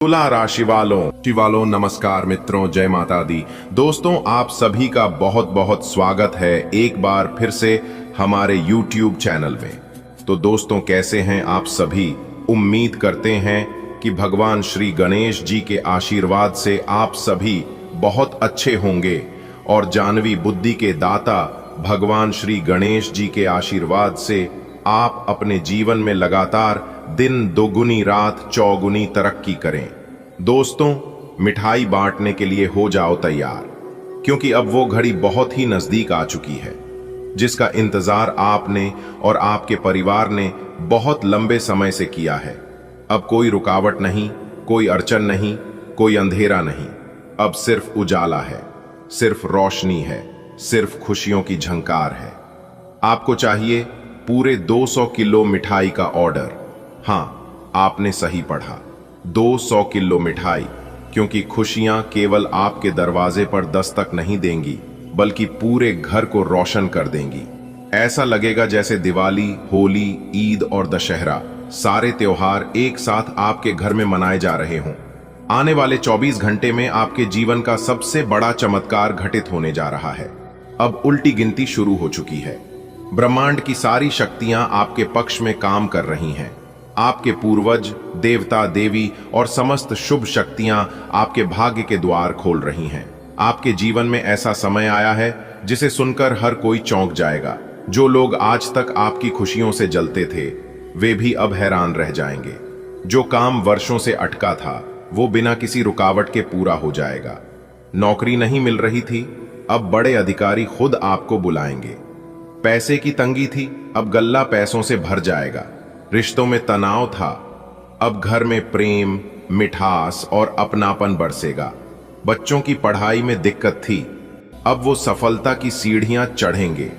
तुला राशि वालों नमस्कार मित्रों, जय माता दी। दोस्तों, आप सभी का बहुत बहुत स्वागत है एक बार फिर से हमारे YouTube चैनल में। तो दोस्तों, कैसे हैं आप सभी? उम्मीद करते हैं कि भगवान श्री गणेश जी के आशीर्वाद से आप सभी बहुत अच्छे होंगे और जानवी बुद्धि के दाता भगवान श्री गणेश जी के आशीर्वाद से आप अपने जीवन में लगातार दिन दोगुनी रात चौगुनी तरक्की करें। दोस्तों, मिठाई बांटने के लिए हो जाओ तैयार, क्योंकि अब वो घड़ी बहुत ही नजदीक आ चुकी है जिसका इंतजार आपने और आपके परिवार ने बहुत लंबे समय से किया है। अब कोई रुकावट नहीं, कोई अड़चन नहीं, कोई अंधेरा नहीं। अब सिर्फ उजाला है, सिर्फ रोशनी है, सिर्फ खुशियों की झंकार है। आपको चाहिए पूरे 200 किलो मिठाई का ऑर्डर। हाँ, आपने सही पढ़ा, 200 किलो मिठाई, क्योंकि खुशियां केवल आपके दरवाजे पर दस्तक नहीं देंगी बल्कि पूरे घर को रोशन कर देंगी। ऐसा लगेगा जैसे दिवाली, होली, ईद और दशहरा सारे त्योहार एक साथ आपके घर में मनाए जा रहे हों। आने वाले 24 घंटे में आपके जीवन का सबसे बड़ा चमत्कार घटित होने जा रहा है। अब उल्टी गिनती शुरू हो चुकी है। ब्रह्मांड की सारी शक्तियां आपके पक्ष में काम कर रही हैं। आपके पूर्वज, देवता, देवी और समस्त शुभ शक्तियां आपके भाग्य के द्वार खोल रही हैं। आपके जीवन में ऐसा समय आया है जिसे सुनकर हर कोई चौंक जाएगा। जो लोग आज तक आपकी खुशियों से जलते थे, वे भी अब हैरान रह जाएंगे। जो काम वर्षों से अटका था, वो बिना किसी रुकावट के पूरा हो जाएगा। नौकरी नहीं मिल रही थी, अब बड़े अधिकारी खुद आपको बुलाएंगे। पैसे की तंगी थी, अब गल्ला पैसों से भर जाएगा। रिश्तों में तनाव था, अब घर में प्रेम, मिठास और अपनापन बरसेगा। बच्चों की पढ़ाई में दिक्कत थी, अब वो सफलता की सीढ़ियां चढ़ेंगे।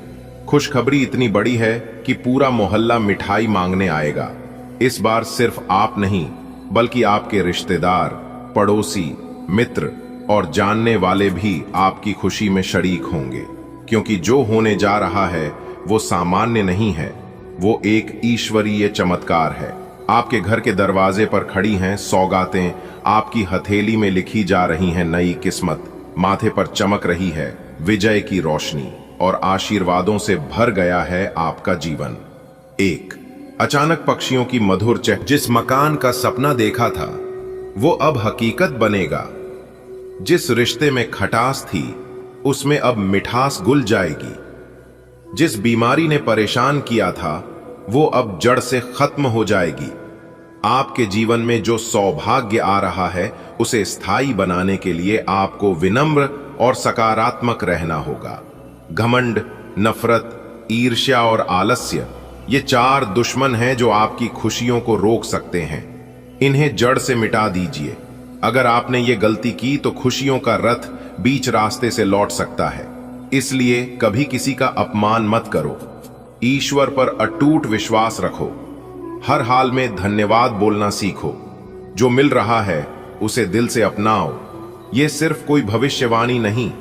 खुशखबरी इतनी बड़ी है कि पूरा मोहल्ला मिठाई मांगने आएगा। इस बार सिर्फ आप नहीं, बल्कि आपके रिश्तेदार, पड़ोसी, मित्र और जानने वाले भी आपकी खुशी में शरीक होंगे, क्योंकि जो होने जा रहा है वो सामान्य नहीं है, वो एक ईश्वरीय चमत्कार है। आपके घर के दरवाजे पर खड़ी हैं सौगातें, आपकी हथेली में लिखी जा रही हैं नई किस्मत, माथे पर चमक रही है विजय की रोशनी और आशीर्वादों से भर गया है आपका जीवन। एक अचानक पक्षियों की मधुर चहक, जिस मकान का सपना देखा था वो अब हकीकत बनेगा। जिस रिश्ते में खटास थी, उसमें अब मिठास घुल जाएगी। जिस बीमारी ने परेशान किया था, वो अब जड़ से खत्म हो जाएगी। आपके जीवन में जो सौभाग्य आ रहा है, उसे स्थायी बनाने के लिए आपको विनम्र और सकारात्मक रहना होगा। घमंड, नफरत, ईर्ष्या और आलस्य, ये 4 दुश्मन हैं जो आपकी खुशियों को रोक सकते हैं। इन्हें जड़ से मिटा दीजिए। अगर आपने ये गलती की तो खुशियों का रथ बीच रास्ते से लौट सकता है। इसलिए कभी किसी का अपमान मत करो। ईश्वर पर अटूट विश्वास रखो। हर हाल में धन्यवाद बोलना सीखो। जो मिल रहा है उसे दिल से अपनाओ। ये सिर्फ कोई भविष्यवाणी नहीं,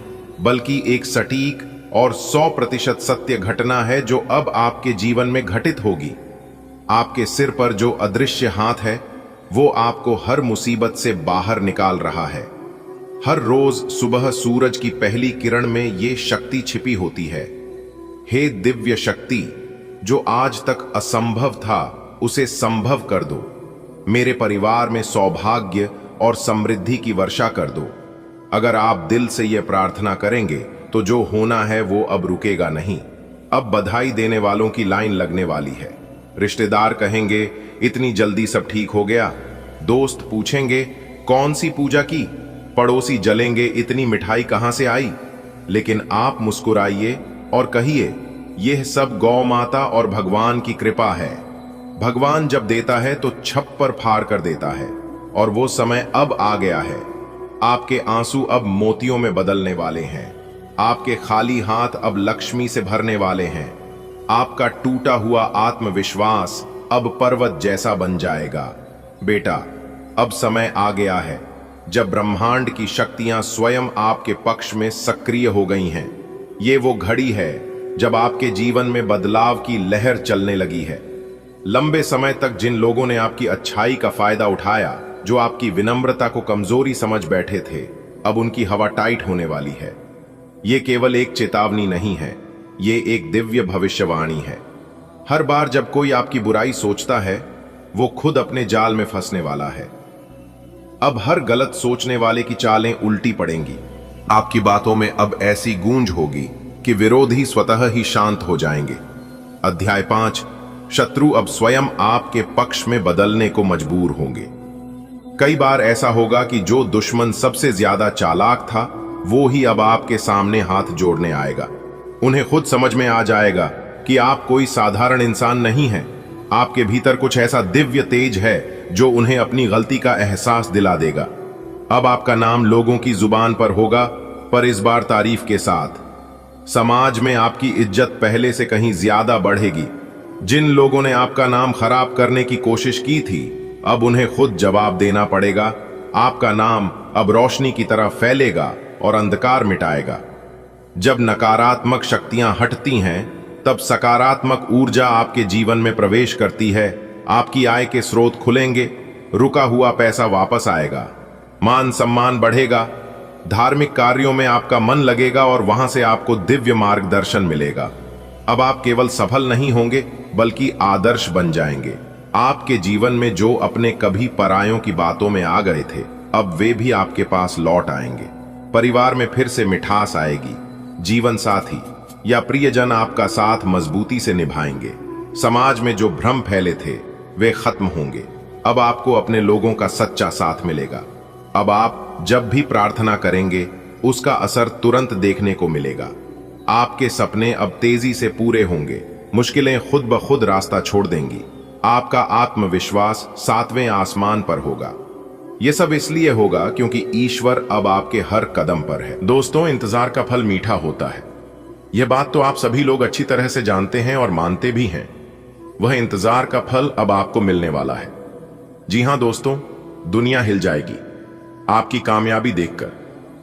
बल्कि एक सटीक और 100% सत्य घटना है जो अब आपके जीवन में घटित होगी। आपके सिर पर जो अदृश्य हाथ है, वो आपको हर मुसीबत से बाहर निकाल रहा है। हर रोज सुबह सूरज की पहली किरण में ये शक्ति छिपी होती है। हे दिव्य शक्ति, जो आज तक असंभव था, उसे संभव कर दो। मेरे परिवार में सौभाग्य और समृद्धि की वर्षा कर दो। अगर आप दिल से यह प्रार्थना करेंगे तो जो होना है वो अब रुकेगा नहीं। अब बधाई देने वालों की लाइन लगने वाली है। रिश्तेदार कहेंगे, इतनी जल्दी सब ठीक हो गया। दोस्त पूछेंगे, कौन सी पूजा की। पड़ोसी जलेंगे, इतनी मिठाई कहां से आई। लेकिन आप मुस्कुराइए और कहिए, यह सब गौ माता और भगवान की कृपा है। भगवान जब देता है तो छप्पर फाड़ कर देता है, और वो समय अब आ गया है। आपके आंसू अब मोतियों में बदलने वाले हैं। आपके खाली हाथ अब लक्ष्मी से भरने वाले हैं। आपका टूटा हुआ आत्मविश्वास अब पर्वत जैसा बन जाएगा। बेटा, अब समय आ गया है जब ब्रह्मांड की शक्तियां स्वयं आपके पक्ष में सक्रिय हो गई हैं। ये वो घड़ी है जब आपके जीवन में बदलाव की लहर चलने लगी है। लंबे समय तक जिन लोगों ने आपकी अच्छाई का फायदा उठाया, जो आपकी विनम्रता को कमजोरी समझ बैठे थे, अब उनकी हवा टाइट होने वाली है। ये केवल एक चेतावनी नहीं है, ये एक दिव्य भविष्यवाणी है। हर बार जब कोई आपकी बुराई सोचता है, वो खुद अपने जाल में फंसने वाला है। अब हर गलत सोचने वाले की चालें उल्टी पड़ेंगी। आपकी बातों में अब ऐसी गूंज होगी कि विरोधी स्वतः ही शांत हो जाएंगे। अध्याय 5, शत्रु अब स्वयं आपके पक्ष में बदलने को मजबूर होंगे। कई बार ऐसा होगा कि जो दुश्मन सबसे ज्यादा चालाक था, वो ही अब आपके सामने हाथ जोड़ने आएगा। उन्हें खुद समझ में आ जाएगा कि आप कोई साधारण इंसान नहीं हैं। आपके भीतर कुछ ऐसा दिव्य तेज है जो उन्हें अपनी गलती का एहसास दिला देगा। अब आपका नाम लोगों की जुबान पर होगा, पर इस बार तारीफ के साथ। समाज में आपकी इज्जत पहले से कहीं ज्यादा बढ़ेगी। जिन लोगों ने आपका नाम खराब करने की कोशिश की थी, अब उन्हें खुद जवाब देना पड़ेगा। आपका नाम अब रोशनी की तरह फैलेगा और अंधकार मिटाएगा। जब नकारात्मक शक्तियां हटती हैं, तब सकारात्मक ऊर्जा आपके जीवन में प्रवेश करती है। आपकी आय के स्रोत खुलेंगे, रुका हुआ पैसा वापस आएगा, मान सम्मान बढ़ेगा, धार्मिक कार्यों में आपका मन लगेगा और वहां से आपको दिव्य मार्गदर्शन मिलेगा। अब आप केवल सफल नहीं होंगे, बल्कि आदर्श बन जाएंगे। आपके जीवन में जो अपने कभी परायों की बातों में आ गए थे, अब वे भी आपके पास लौट आएंगे। परिवार में फिर से मिठास आएगी। जीवन साथी या प्रियजन आपका साथ मजबूती से निभाएंगे। समाज में जो भ्रम फैले थे, वे खत्म होंगे। अब आपको अपने लोगों का सच्चा साथ मिलेगा। अब आप जब भी प्रार्थना करेंगे, उसका असर तुरंत देखने को मिलेगा। आपके सपने अब तेजी से पूरे होंगे। मुश्किलें खुद ब खुद रास्ता छोड़ देंगी। आपका आत्मविश्वास 7वें आसमान पर होगा। यह सब इसलिए होगा क्योंकि ईश्वर अब आपके हर कदम पर है। दोस्तों, इंतजार का फल मीठा होता है। यह बात तो आप सभी लोग अच्छी तरह से जानते हैं और मानते भी हैं। वह इंतजार का फल अब आपको मिलने वाला है। जी हां दोस्तों, दुनिया हिल जाएगी आपकी कामयाबी देखकर,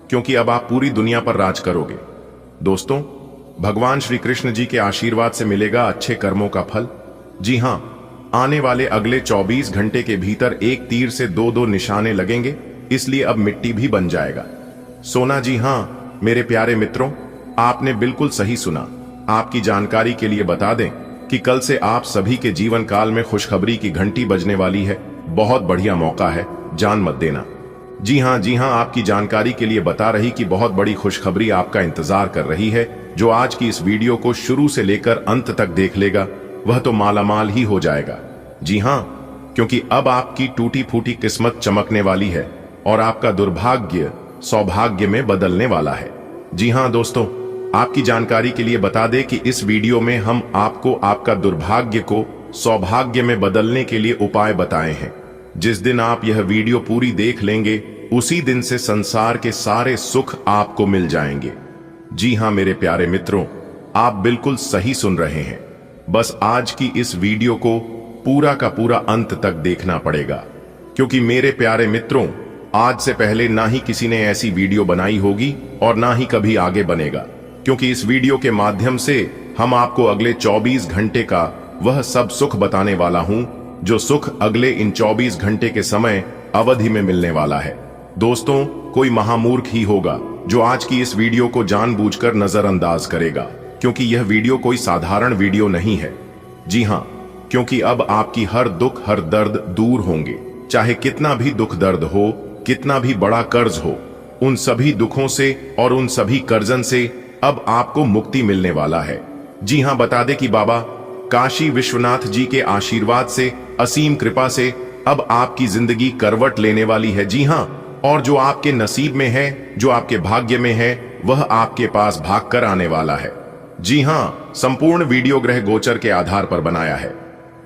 क्योंकि अब आप पूरी दुनिया पर राज करोगे। दोस्तों, भगवान श्री कृष्ण जी के आशीर्वाद से मिलेगा अच्छे कर्मों का फल। जी हां, आने वाले अगले 24 घंटे के भीतर एक तीर से 2-2 निशाने लगेंगे, इसलिए अब मिट्टी भी बन जाएगा सोना। जी हां मेरे प्यारे मित्रों, आपने बिल्कुल सही सुना। आपकी जानकारी के लिए बता दें कि कल से आप सभी के जीवन काल में खुशखबरी की घंटी बजने वाली है। बहुत बढ़िया मौका है, जान मत देना। जी हां, आपकी जानकारी के लिए बता रही कि बहुत बड़ी खुशखबरी आपका इंतजार कर रही है। जो आज की इस वीडियो को शुरू से लेकर अंत तक देख लेगा, वह तो मालामाल ही हो जाएगा। जी हां, क्योंकि अब आपकी टूटी फूटी किस्मत चमकने वाली है और आपका दुर्भाग्य सौभाग्य में बदलने वाला है। जी हां दोस्तों, आपकी जानकारी के लिए बता दें कि इस वीडियो में हम आपको आपका दुर्भाग्य को सौभाग्य में बदलने के लिए उपाय बताए हैं। जिस दिन आप यह वीडियो पूरी देख लेंगे, उसी दिन से संसार के सारे सुख आपको मिल जाएंगे। जी हां मेरे प्यारे मित्रों, आप बिल्कुल सही सुन रहे हैं। बस आज की इस वीडियो को पूरा का पूरा अंत तक देखना पड़ेगा, क्योंकि मेरे प्यारे मित्रों, आज से पहले ना ही किसी ने ऐसी वीडियो बनाई होगी और ना ही कभी आगे बनेगा। क्योंकि इस वीडियो के माध्यम से हम आपको अगले 24 घंटे का वह सब सुख बताने वाला हूं, जो सुख अगले इन 24 घंटे के समय अवधि में मिलने वाला है। दोस्तों, कोई महामूर्ख ही होगा जो आज की इस वीडियो को जानबूझकर नजरअंदाज करेगा, क्योंकि यह वीडियो कोई साधारण वीडियो नहीं है। जी हां, क्योंकि अब आपकी हर दुख हर दर्द दूर होंगे। चाहे कितना भी दुख दर्द हो, कितना भी बड़ा कर्ज हो, उन सभी दुखों से और उन सभी कर्जन से अब आपको मुक्ति मिलने वाला है। जी हां, बता दे कि बाबा काशी विश्वनाथ जी के आशीर्वाद से, असीम कृपा से अब आपकी जिंदगी करवट लेने वाली है। जी हां, और जो आपके नसीब में है, जो आपके भाग्य में है, वह आपके पास भागकर आने वाला है। जी हां, संपूर्ण वीडियो ग्रह गोचर के आधार पर बनाया है।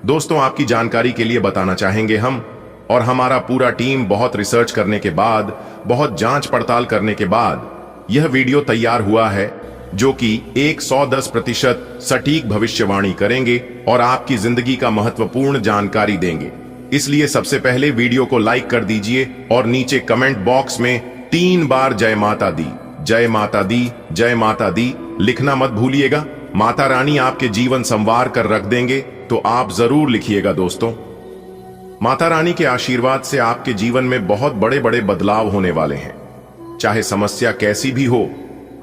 दोस्तों, आपकी जानकारी के लिए बताना चाहेंगे हम और हमारा पूरा टीम बहुत रिसर्च करने के बाद, बहुत जांच पड़ताल करने के बाद यह वीडियो तैयार हुआ है, जो कि 110% सटीक भविष्यवाणी करेंगे और आपकी जिंदगी का महत्वपूर्ण जानकारी देंगे। इसलिए सबसे पहले वीडियो को लाइक कर दीजिए और नीचे कमेंट बॉक्स में 3 बार जय माता दी, जय माता दी, जय माता दी लिखना मत भूलिएगा। माता रानी आपके जीवन संवार कर रख देंगे, तो आप जरूर लिखिएगा दोस्तों। माता रानी के आशीर्वाद से आपके जीवन में बहुत बड़े बड़े बदलाव होने वाले हैं। चाहे समस्या कैसी भी हो,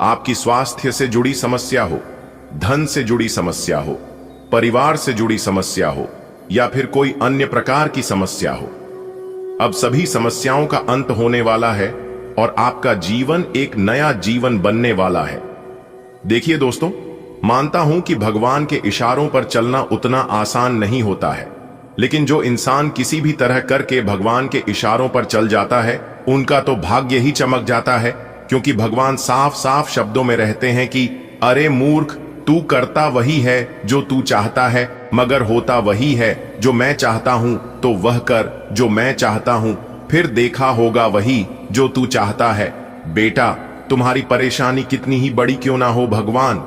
आपकी स्वास्थ्य से जुड़ी समस्या हो, धन से जुड़ी समस्या हो, परिवार से जुड़ी समस्या हो या फिर कोई अन्य प्रकार की समस्या हो, अब सभी समस्याओं का अंत होने वाला है और आपका जीवन एक नया जीवन बनने वाला है। देखिए दोस्तों, मानता हूं कि भगवान के इशारों पर चलना उतना आसान नहीं होता है, लेकिन जो इंसान किसी भी तरह करके भगवान के इशारों पर चल जाता है, उनका तो भाग्य ही चमक जाता है, क्योंकि भगवान साफ साफ शब्दों में रहते हैं कि अरे मूर्ख, तू करता वही है जो तू चाहता है, मगर होता वही है जो मैं चाहता हूं, तो वह कर जो मैं चाहता हूं, फिर देखा होगा वही जो तू चाहता है। बेटा, तुम्हारी परेशानी कितनी ही बड़ी क्यों ना हो, भगवान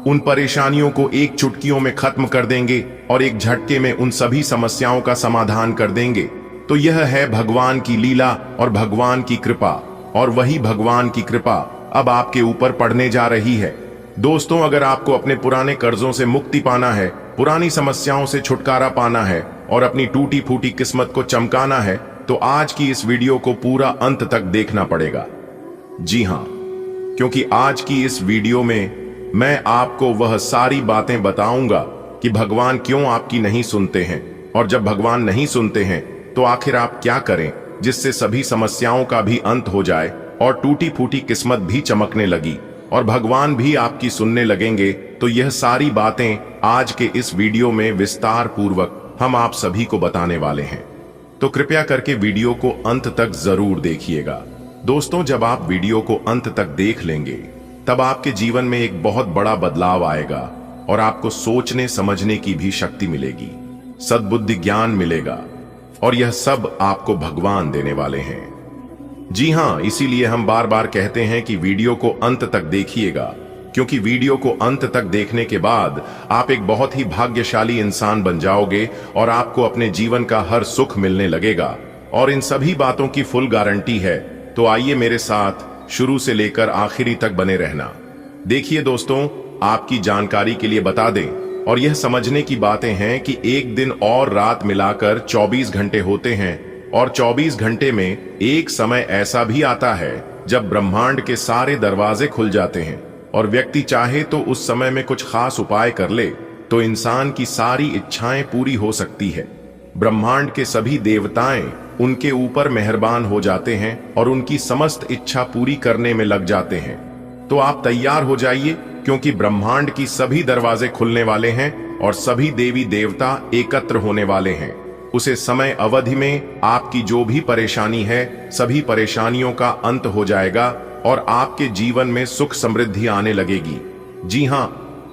उन परेशानियों को एक चुटकियों में खत्म कर देंगे और एक झटके में उन सभी समस्याओं का समाधान कर देंगे। तो यह है भगवान की लीला और भगवान की कृपा, और वही भगवान की कृपा अब आपके ऊपर पड़ने जा रही है। दोस्तों, अगर आपको अपने पुराने कर्जों से मुक्ति पाना है, पुरानी समस्याओं से छुटकारा पाना है और अपनी टूटी फूटी किस्मत को चमकाना है, तो आज की इस वीडियो को पूरा अंत तक देखना पड़ेगा। जी हां, क्योंकि आज की इस वीडियो में मैं आपको वह सारी बातें बताऊंगा कि भगवान क्यों आपकी नहीं सुनते हैं, और जब भगवान नहीं सुनते हैं तो आखिर आप क्या करें जिससे सभी समस्याओं का भी अंत हो जाए और टूटी फूटी किस्मत भी चमकने लगी और भगवान भी आपकी सुनने लगेंगे। तो यह सारी बातें आज के इस वीडियो में विस्तार पूर्वक हम आप सभी को बताने वाले हैं, तो कृपया करके वीडियो को अंत तक जरूर देखिएगा। दोस्तों, जब आप वीडियो को अंत तक देख लेंगे तब आपके जीवन में एक बहुत बड़ा बदलाव आएगा और आपको सोचने समझने की भी शक्ति मिलेगी, सद्बुद्धि ज्ञान मिलेगा, और यह सब आपको भगवान देने वाले हैं। जी हां, इसीलिए हम बार बार कहते हैं कि वीडियो को अंत तक देखिएगा, क्योंकि वीडियो को अंत तक देखने के बाद आप एक बहुत ही भाग्यशाली इंसान बन जाओगे और आपको अपने जीवन का हर सुख मिलने लगेगा, और इन सभी बातों की फुल गारंटी है। तो आइए मेरे साथ शुरू से लेकर आखिरी तक बने रहना। देखिए दोस्तों, आपकी जानकारी के लिए बता दें, और यह समझने की बातें हैं कि एक दिन और रात मिलाकर 24 घंटे होते हैं, और 24 घंटे में एक समय ऐसा भी आता है जब ब्रह्मांड के सारे दरवाजे खुल जाते हैं और व्यक्ति चाहे तो उस समय में कुछ खास उपाय कर ले तो इंसान की सारी इच्छाएं पूरी हो सकती है। ब्रह्मांड के सभी देवताएं उनके ऊपर मेहरबान हो जाते हैं और उनकी समस्त इच्छा पूरी करने में लग जाते हैं। तो आप तैयार हो जाइए, क्योंकि ब्रह्मांड की सभी दरवाजे खुलने वाले हैं और सभी देवी देवता एकत्र होने वाले हैं। उसे समय अवधि में आपकी जो भी परेशानी है, सभी परेशानियों का अंत हो जाएगा और आपके जीवन में सुख समृद्धि आने लगेगी। जी हां,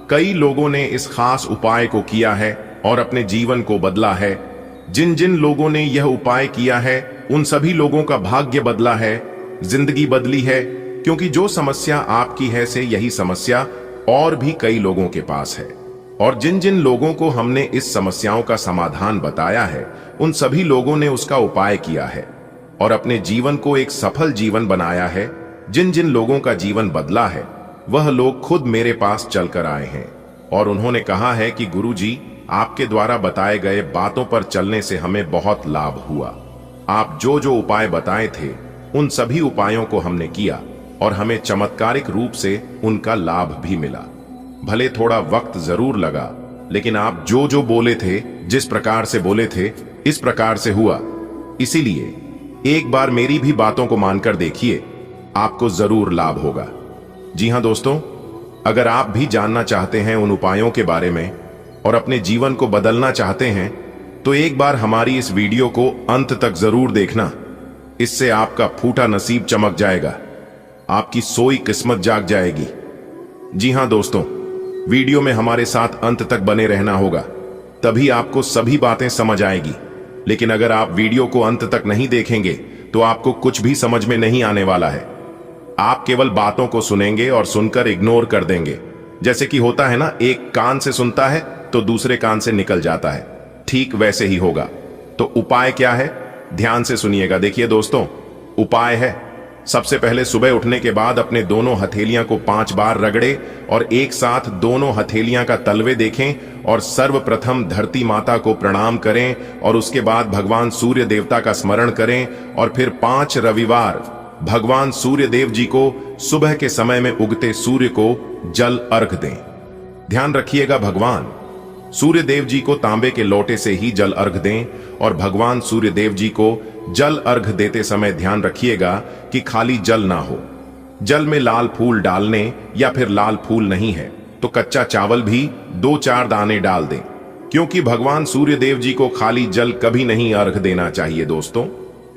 कई लोगों ने इस खास उपाय को किया है और अपने जीवन को बदला है। जिन जिन लोगों ने यह उपाय किया है, उन सभी लोगों का भाग्य बदला है, जिंदगी बदली है, क्योंकि जो समस्या आपकी है से यही समस्या और भी कई लोगों के पास है। और जिन जिन लोगों को हमने इस समस्याओं का समाधान बताया है, उन सभी लोगों ने उसका उपाय किया है और अपने जीवन को एक सफल जीवन बनाया है। जिन जिन लोगों का जीवन बदला है, वह लोग खुद मेरे पास चलकर आए हैं और उन्होंने कहा है कि गुरुजी, आपके द्वारा बताए गए बातों पर चलने से हमें बहुत लाभ हुआ। आप जो जो उपाय बताए थे, उन सभी उपायों को हमने किया और हमें चमत्कारिक रूप से उनका लाभ भी मिला। भले थोड़ा वक्त जरूर लगा, लेकिन आप जो जो बोले थे, जिस प्रकार से बोले थे, इस प्रकार से हुआ। इसीलिए एक बार मेरी भी बातों को मानकर देखिए, आपको जरूर लाभ होगा। जी हां दोस्तों, अगर आप भी जानना चाहते हैं उन उपायों के बारे में और अपने जीवन को बदलना चाहते हैं, तो एक बार हमारी इस वीडियो को अंत तक जरूर देखना। इससे आपका फूटा नसीब चमक जाएगा, आपकी सोई किस्मत जाग जाएगी। जी हां दोस्तों, वीडियो में हमारे साथ अंत तक बने रहना होगा, तभी आपको सभी बातें समझ आएगी। लेकिन अगर आप वीडियो को अंत तक नहीं देखेंगे तो आपको कुछ भी समझ में नहीं आने वाला है। आप केवल बातों को सुनेंगे और सुनकर इग्नोर कर देंगे। जैसे कि होता है ना, एक कान से सुनता है तो दूसरे कान से निकल जाता है, ठीक वैसे ही होगा। तो उपाय क्या है, ध्यान से सुनिएगा। देखिए दोस्तों, उपाय है सबसे पहले सुबह उठने के बाद अपने दोनों हथेलियां को 5 बार रगड़े और एक साथ दोनों हथेलियां का तलवे देखें और सर्वप्रथम धरती माता को प्रणाम करें और उसके बाद भगवान सूर्य देवता का स्मरण करें और फिर 5 रविवार भगवान सूर्य देव जी को सुबह के समय में उगते सूर्य को जल अर्घ दें। ध्यान रखिएगा, भगवान सूर्य देव जी को तांबे के लोटे से ही जल अर्घ दें और भगवान सूर्य देव जी को जल अर्घ देते समय ध्यान रखिएगा कि खाली जल ना हो। जल में लाल फूल डालने या फिर लाल फूल नहीं है तो कच्चा चावल भी 2-4 दाने डाल दें, क्योंकि भगवान सूर्य देव जी को खाली जल कभी नहीं अर्घ देना चाहिए दोस्तों।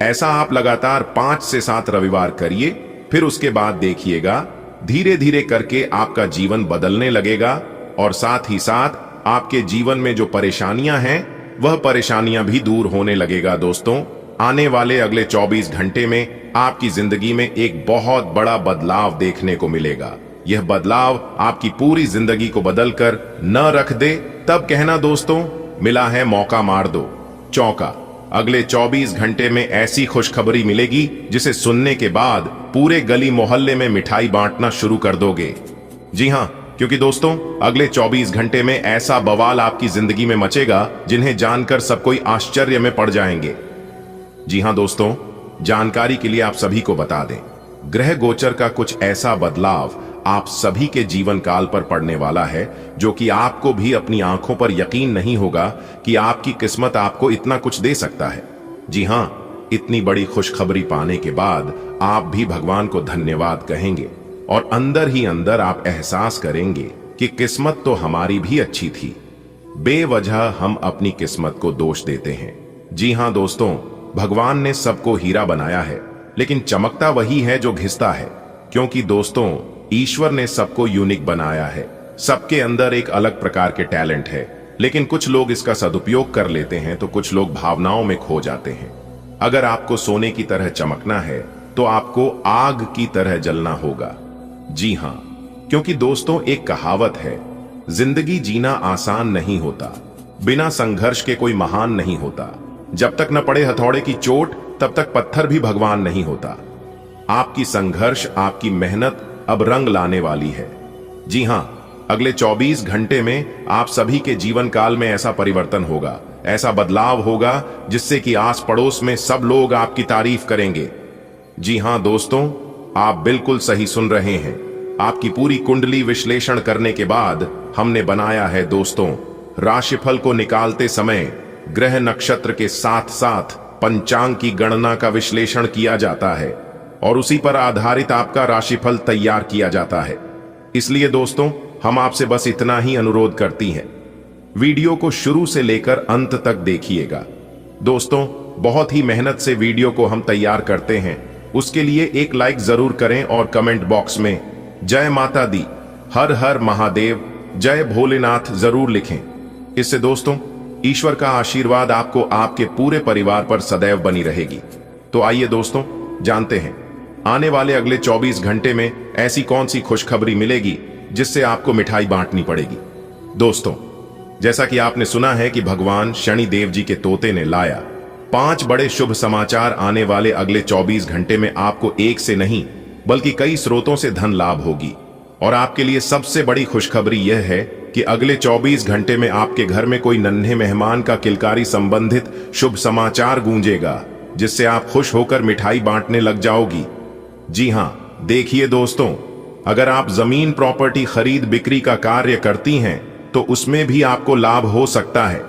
ऐसा आप लगातार 5 से 7 रविवार करिए, फिर उसके बाद देखिएगा धीरे धीरे करके आपका जीवन बदलने लगेगा और साथ ही साथ आपके जीवन में जो परेशानियां हैं वह परेशानियां भी दूर होने लगेगा दोस्तों। आने वाले अगले 24 घंटे में आपकी जिंदगी में एक बहुत बड़ा बदलाव देखने को मिलेगा। यह बदलाव आपकी पूरी जिंदगी को बदलकर न रख दे तब कहना दोस्तों, मिला है मौका मार दो चौका। अगले 24 घंटे में ऐसी खुशखबरी मिलेगी जिसे सुनने के बाद पूरे गली मोहल्ले में मिठाई बांटना शुरू कर दोगे। जी हां, क्योंकि दोस्तों अगले 24 घंटे में ऐसा बवाल आपकी जिंदगी में मचेगा जिन्हें जानकर सब कोई आश्चर्य में पड़ जाएंगे। जी हां दोस्तों, जानकारी के लिए आप सभी को बता दें, ग्रह गोचर का कुछ ऐसा बदलाव आप सभी के जीवन काल पर पड़ने वाला है जो कि आपको भी अपनी आंखों पर यकीन नहीं होगा कि आपकी किस्मत आपको इतना कुछ दे सकता है। जी हां, इतनी बड़ी खुशखबरी पाने के बाद आप भी भगवान को धन्यवाद कहेंगे और अंदर ही अंदर आप एहसास करेंगे कि किस्मत तो हमारी भी अच्छी थी। बेवजह हम अपनी किस्मत को दोष देते हैं। जी हां दोस्तों, भगवान ने सबको हीरा बनाया है, लेकिन चमकता वही है जो घिसता है, क्योंकि दोस्तों ईश्वर ने सबको यूनिक बनाया है। सबके अंदर एक अलग प्रकार के टैलेंट है, लेकिन कुछ लोग इसका सदुपयोग कर लेते हैं तो कुछ लोग भावनाओं में खो जाते हैं। अगर आपको सोने की तरह चमकना है तो आपको आग की तरह जलना होगा। जी हां, क्योंकि दोस्तों एक कहावत है, जिंदगी जीना आसान नहीं होता, बिना संघर्ष के कोई महान नहीं होता। जब तक न पड़े हथौड़े की चोट तब तक पत्थर भी भगवान नहीं होता। आपकी संघर्ष, आपकी मेहनत अब रंग लाने वाली है। जी हां, अगले 24 घंटे में आप सभी के जीवन काल में ऐसा परिवर्तन होगा, ऐसा बदलाव होगा जिससे कि आस पड़ोस में सब लोग आपकी तारीफ करेंगे। जी हां दोस्तों, आप बिल्कुल सही सुन रहे हैं। आपकी पूरी कुंडली विश्लेषण करने के बाद हमने बनाया है दोस्तों, राशिफल को निकालते समय ग्रह नक्षत्र के साथ साथ पंचांग की गणना का विश्लेषण किया जाता है और उसी पर आधारित आपका राशिफल तैयार किया जाता है। इसलिए दोस्तों हम आपसे बस इतना ही अनुरोध करती हैं, वीडियो को शुरू से लेकर अंत तक देखिएगा। दोस्तों बहुत ही मेहनत से वीडियो को हम तैयार करते हैं, उसके लिए एक लाइक जरूर करें और कमेंट बॉक्स में जय माता दी, हर हर महादेव, जय भोलेनाथ जरूर लिखें। इससे दोस्तों ईश्वर का आशीर्वाद आपको आपके पूरे परिवार पर सदैव बनी रहेगी। तो आइए दोस्तों जानते हैं आने वाले अगले 24 घंटे में ऐसी कौन सी खुशखबरी मिलेगी जिससे आपको मिठाई बांटनी पड़ेगी। दोस्तों जैसा कि आपने सुना है कि भगवान शनि देव जी के तोते ने लाया 5 बड़े शुभ समाचार। आने वाले अगले 24 घंटे में आपको एक से नहीं बल्कि कई स्रोतों से धन लाभ होगी। और आपके लिए सबसे बड़ी खुशखबरी यह है कि अगले 24 घंटे में आपके घर में कोई नन्हे मेहमान का किलकारी संबंधित शुभ समाचार गूंजेगा, जिससे आप खुश होकर मिठाई बांटने लग जाओगी। जी हां, देखिए दोस्तों, अगर आप जमीन प्रॉपर्टी खरीद बिक्री का कार्य करती हैं तो उसमें भी आपको लाभ हो सकता है।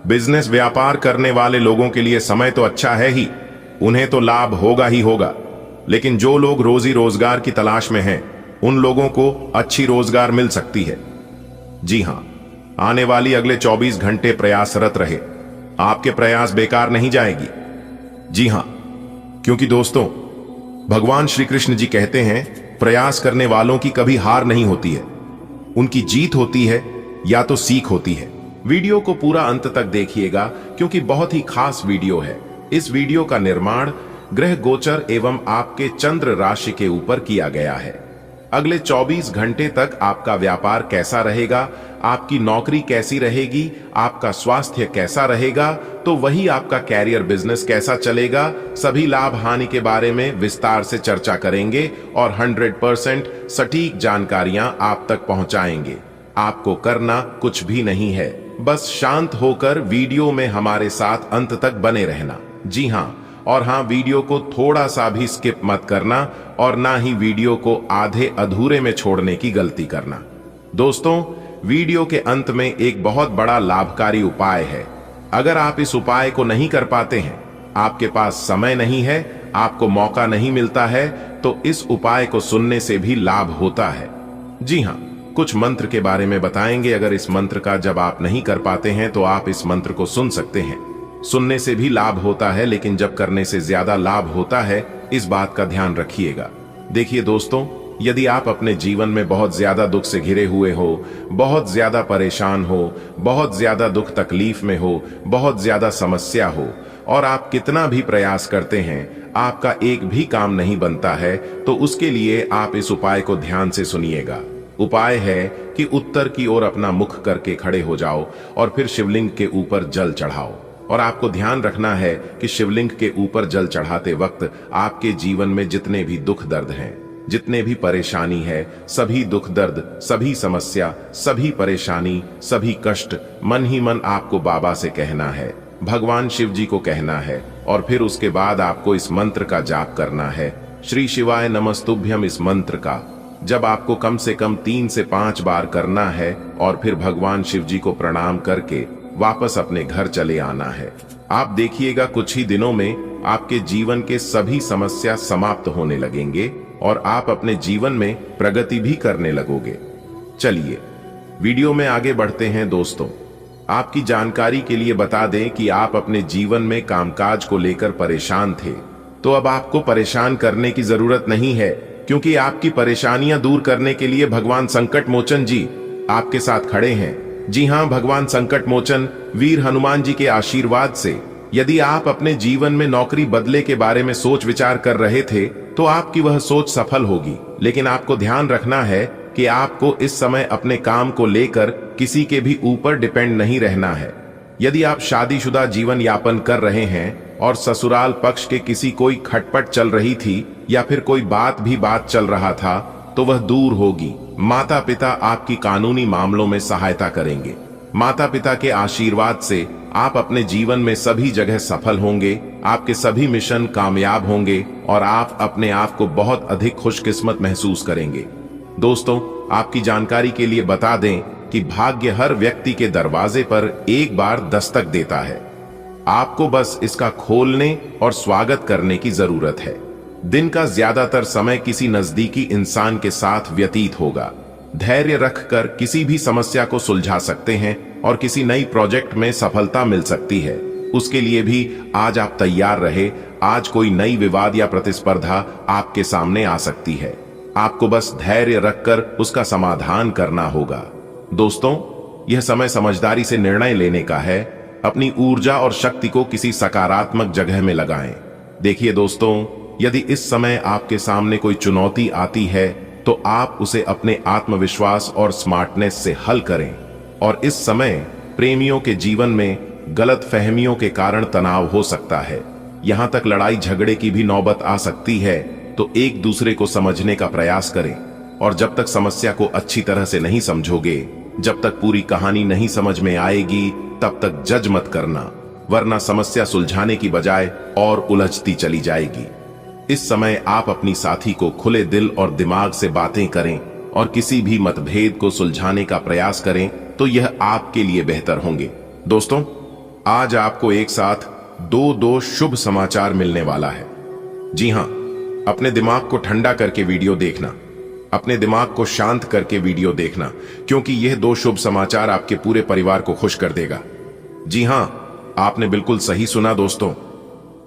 बिजनेस व्यापार करने वाले लोगों के लिए समय तो अच्छा है ही, उन्हें तो लाभ होगा ही होगा। लेकिन जो लोग रोजी रोजगार की तलाश में हैं, उन लोगों को अच्छी रोजगार मिल सकती है। जी हां, आने वाली अगले 24 घंटे प्रयासरत रहे, आपके प्रयास बेकार नहीं जाएगी। जी हां, क्योंकि दोस्तों भगवान श्री कृष्ण जी कहते हैं, प्रयास करने वालों की कभी हार नहीं होती है, उनकी जीत होती है या तो सीख होती है। वीडियो को पूरा अंत तक देखिएगा क्योंकि बहुत ही खास वीडियो है। इस वीडियो का निर्माण ग्रह गोचर एवं आपके चंद्र राशि के ऊपर किया गया है। अगले 24 घंटे तक आपका व्यापार कैसा रहेगा, आपकी नौकरी कैसी रहेगी, आपका स्वास्थ्य कैसा रहेगा, तो वही आपका कैरियर बिजनेस कैसा चलेगा, सभी लाभ हानि के बारे में विस्तार से चर्चा करेंगे और 100% सटीक जानकारियां आप तक पहुंचाएंगे। आपको करना कुछ भी नहीं है, बस शांत होकर वीडियो में हमारे साथ अंत तक बने रहना। जी हाँ, और हाँ, वीडियो को थोड़ा सा भी स्किप मत करना और ना ही वीडियो को आधे अधूरे में छोड़ने की गलती करना। दोस्तों, वीडियो के अंत में एक बहुत बड़ा लाभकारी उपाय है। अगर आप इस उपाय को नहीं कर पाते हैं, आपके पास समय नहीं है, आपको मौका नहीं मिलता है, तो इस उपाय को सुनने से भी लाभ होता है। जी हाँ, कुछ मंत्र के बारे में बताएंगे। अगर इस मंत्र का जब आप नहीं कर पाते हैं तो आप इस मंत्र को सुन सकते हैं। सुनने से भी लाभ होता है, लेकिन जब करने से ज्यादा लाभ होता है, इस बात का ध्यान रखिएगा। देखिए दोस्तों, यदि आप अपने जीवन में बहुत ज्यादा दुख से घिरे हुए हो, बहुत ज्यादा परेशान हो, बहुत ज्यादा दुख तकलीफ में हो, बहुत ज्यादा समस्या हो और आप कितना भी प्रयास करते हैं, आपका एक भी काम नहीं बनता है, तो उसके लिए आप इस उपाय को ध्यान से सुनिएगा। उपाय है कि उत्तर की ओर अपना मुख करके खड़े हो जाओ और फिर शिवलिंग के ऊपर जल चढ़ाओ। और आपको ध्यान रखना है कि शिवलिंग के ऊपर जल चढ़ाते वक्त आपके जीवन में जितने भी दुख दर्द हैं, जितने भी परेशानी है, सभी दुख दर्द, सभी समस्या, सभी परेशानी, सभी कष्ट मन ही मन आपको बाबा से कहना है, भगवान शिव जी को कहना है और फिर उसके बाद आपको इस मंत्र का जाप करना है। श्री शिवाय नमस्तुभ्यम इस मंत्र का जब आपको कम से कम 3 से 5 बार करना है और फिर भगवान शिव जी को प्रणाम करके वापस अपने घर चले आना है। आप देखिएगा कुछ ही दिनों में आपके जीवन के सभी समस्या समाप्त होने लगेंगे और आप अपने जीवन में प्रगति भी करने लगोगे। चलिए वीडियो में आगे बढ़ते हैं। दोस्तों, आपकी जानकारी के लिए बता दें कि आप अपने जीवन में कामकाज को लेकर परेशान थे, तो अब आपको परेशान करने की जरूरत नहीं है, क्योंकि आपकी परेशानियां दूर करने के लिए भगवान संकट मोचन जी आपके साथ खड़े हैं। जी हाँ, भगवान संकट मोचन वीर हनुमान जी के आशीर्वाद से यदि आप अपने जीवन में नौकरी बदले के बारे में सोच विचार कर रहे थे, तो आपकी वह सोच सफल होगी। लेकिन आपको ध्यान रखना है कि आपको इस समय अपने काम को लेकर किसी के भी ऊपर डिपेंड नहीं रहना है। यदि आप शादीशुदा जीवन यापन कर रहे हैं और ससुराल पक्ष के किसी कोई खटपट चल रही थी या फिर कोई बात चल रहा था, तो वह दूर होगी। माता पिता आपकी कानूनी मामलों में सहायता करेंगे। माता पिता के आशीर्वाद से आप अपने जीवन में सभी जगह सफल होंगे, आपके सभी मिशन कामयाब होंगे और आप अपने आप को बहुत अधिक खुशकिस्मत महसूस करेंगे। दोस्तों, आपकी जानकारी के लिए बता दें कि भाग्य हर व्यक्ति के दरवाजे पर एक बार दस्तक देता है। आपको बस इसका खोलने और स्वागत करने की जरूरत है। दिन का ज्यादातर समय किसी नजदीकी इंसान के साथ व्यतीत होगा। धैर्य रखकर किसी भी समस्या को सुलझा सकते हैं और किसी नई प्रोजेक्ट में सफलता मिल सकती है। उसके लिए भी आज आप तैयार रहे। आज कोई नई विवाद या प्रतिस्पर्धा आपके सामने आ सकती है। आपको बस धैर्य रखकर उसका समाधान करना होगा। दोस्तों, यह समय समझदारी से निर्णय लेने का है। अपनी ऊर्जा और शक्ति को किसी सकारात्मक जगह में लगाएं। देखिए दोस्तों, यदि इस समय आपके सामने कोई चुनौती आती है, तो आप उसे अपने आत्मविश्वास और स्मार्टनेस से हल करें। और इस समय प्रेमियों के जीवन में गलत फहमियों के कारण तनाव हो सकता है, यहां तक लड़ाई झगड़े की भी नौबत आ सकती है। तो एक दूसरे को समझने का प्रयास करें और जब तक समस्या को अच्छी तरह से नहीं समझोगे, जब तक पूरी कहानी नहीं समझ में आएगी, तब तक जज मत करना, वरना समस्या सुलझाने की बजाय और उलझती चली जाएगी। इस समय आप अपनी साथी को खुले दिल और दिमाग से बातें करें और किसी भी मतभेद को सुलझाने का प्रयास करें, तो यह आपके लिए बेहतर होंगे। दोस्तों, आज आपको एक साथ दो शुभ समाचार मिलने वाला है। जी हाँ, अपने दिमाग को ठंडा करके वीडियो देखना, अपने दिमाग को शांत करके वीडियो देखना, क्योंकि यह 2 शुभ समाचार आपके पूरे परिवार को खुश कर देगा। जी हां, आपने बिल्कुल सही सुना दोस्तों।